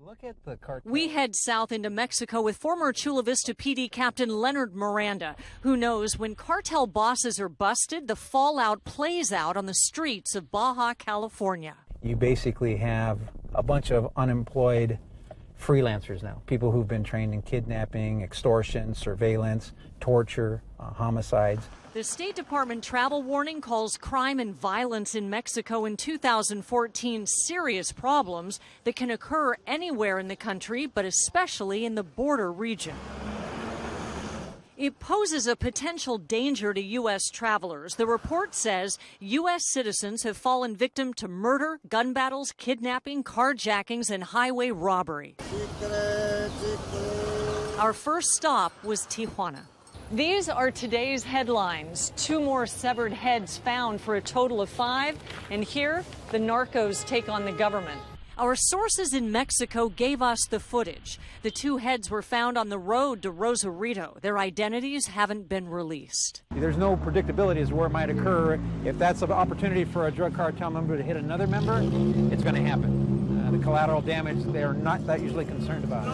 Look at the cartel. We head south into Mexico with former Chula Vista PD Captain Leonard Miranda, who knows when cartel bosses are busted, the fallout plays out on the streets of Baja California. You basically have a bunch of unemployed freelancers now, people who've been trained in kidnapping, extortion, surveillance, torture, homicides. The State Department travel warning calls crime and violence in Mexico in 2014 serious problems that can occur anywhere in the country, but especially in the border region. It poses a potential danger to U.S. travelers. The report says U.S. citizens have fallen victim to murder, gun battles, kidnapping, carjackings, and highway robbery. Our first stop was Tijuana. These are today's headlines. 2 more severed heads found for a total of 5. And here, the narcos take on the government. Our sources in Mexico gave us the footage. The 2 heads were found on the road to Rosarito. Their identities haven't been released. There's no predictability as to where it might occur. If that's an opportunity for a drug cartel member to hit another member, it's going to happen. The collateral damage, they are not that usually concerned about.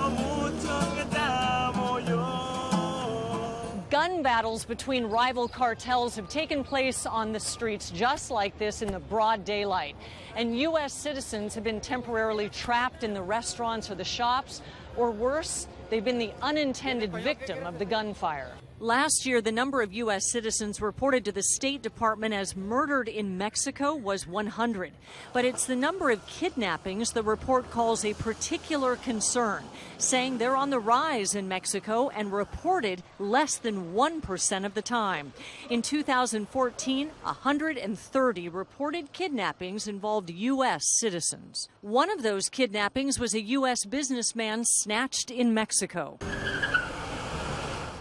Gun battles between rival cartels have taken place on the streets just like this in the broad daylight. And U.S. citizens have been temporarily trapped in the restaurants or the shops, or worse, they've been the unintended victim of the gunfire. Last year, the number of U.S. citizens reported to the State Department as murdered in Mexico was 100. But it's the number of kidnappings the report calls a particular concern, saying they're on the rise in Mexico and reported less than 1% of the time. In 2014, 130 reported kidnappings involved U.S. citizens. One of those kidnappings was a U.S. businessman snatched in Mexico.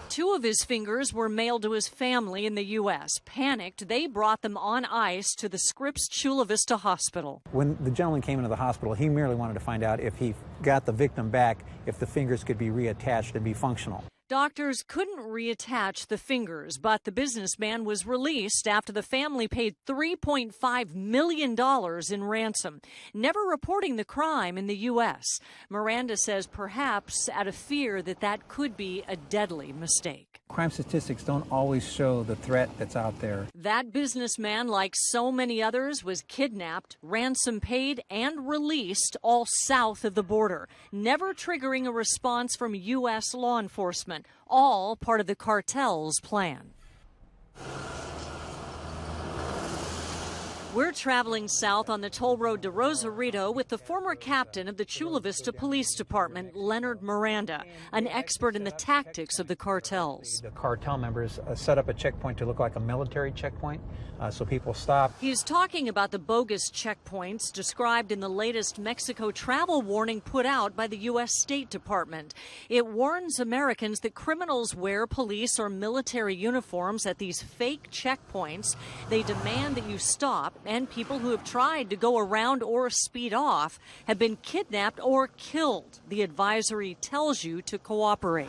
2 of his fingers were mailed to his family in the U.S. Panicked, they brought them on ice to the Scripps Chula Vista Hospital. When the gentleman came into the hospital, he merely wanted to find out if he got the victim back, if the fingers could be reattached and be functional. Doctors couldn't reattach the fingers, but the businessman was released after the family paid $3.5 million in ransom, never reporting the crime in the U.S. Miranda says perhaps out of fear that that could be a deadly mistake. Crime statistics don't always show the threat that's out there. That businessman, like so many others, was kidnapped, ransom paid, and released all south of the border, never triggering a response from U.S. law enforcement, all part of the cartel's plan. We're traveling south on the toll road to Rosarito with the former captain of the Chula Vista Police Department, Leonard Miranda, an expert in the tactics of the cartels. The cartel members set up a checkpoint to look like a military checkpoint, so people stop. He's talking about the bogus checkpoints described in the latest Mexico travel warning put out by the U.S. State Department. It warns Americans that criminals wear police or military uniforms at these fake checkpoints. They demand that you stop, and people who have tried to go around or speed off have been kidnapped or killed. The advisory tells you to cooperate.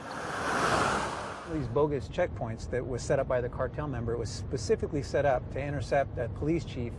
These bogus checkpoints that was set up by the cartel member was specifically set up to intercept a police chief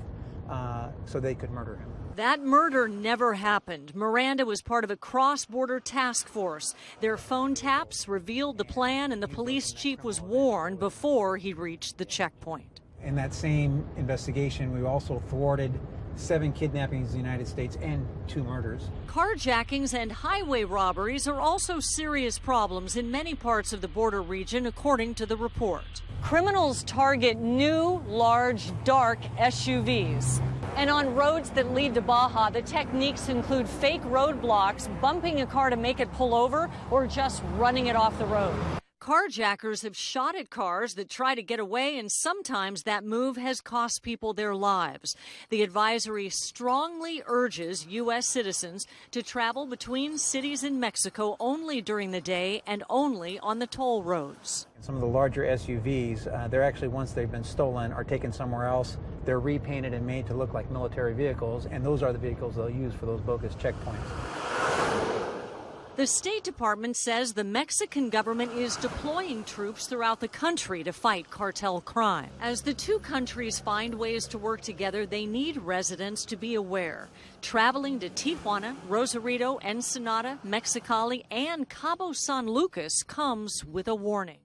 so they could murder him. That murder never happened. Miranda was part of a cross-border task force. Their phone taps revealed the plan, and the police chief was warned before he reached the checkpoint. In that same investigation, we also thwarted 7 kidnappings in the United States and 2 murders. Carjackings and highway robberies are also serious problems in many parts of the border region, according to the report. Criminals target new, large, dark SUVs. And on roads that lead to Baja, the techniques include fake roadblocks, bumping a car to make it pull over, or just running it off the road. Carjackers have shot at cars that try to get away, and sometimes that move has cost people their lives. The advisory strongly urges U.S. citizens to travel between cities in Mexico only during the day and only on the toll roads. Some of the larger SUVs, they're actually, once they've been stolen or taken somewhere else, they're repainted and made to look like military vehicles, and those are the vehicles they'll use for those bogus checkpoints. The State Department says the Mexican government is deploying troops throughout the country to fight cartel crime. As the two countries find ways to work together, they need residents to be aware. Traveling to Tijuana, Rosarito, Ensenada, Mexicali, and Cabo San Lucas comes with a warning.